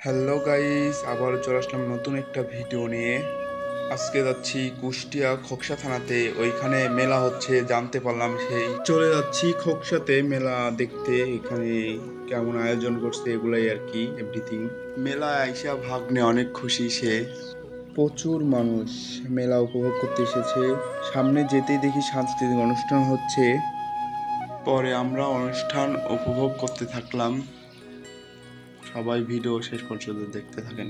Hello guys, আবার চলে আসলাম নতুন একটা ভিডিও নিয়ে। আজকে যাচ্ছি কুষ্টিয়া খোকসা থানাতে, ওইখানে মেলা হচ্ছে জানতে পারলাম, সেই চলে যাচ্ছি খোকসাতে মেলা দেখতে। এখানে কেমন আয়োজন করছে এগুলাই আর কি, এভরিথিং। মেলা আইসা ভাগ্নে অনেক খুশি সে। প্রচুর মানুষ মেলা উপভোগ করতে এসেছে। সামনে যেতেই দেখি সাংস্কৃতিক অনুষ্ঠান হচ্ছে। পরে আমরা অনুষ্ঠান উপভোগ করতে থাকলাম। সবাই ভিডিও শেষ পর্যন্ত দেখতে থাকেন।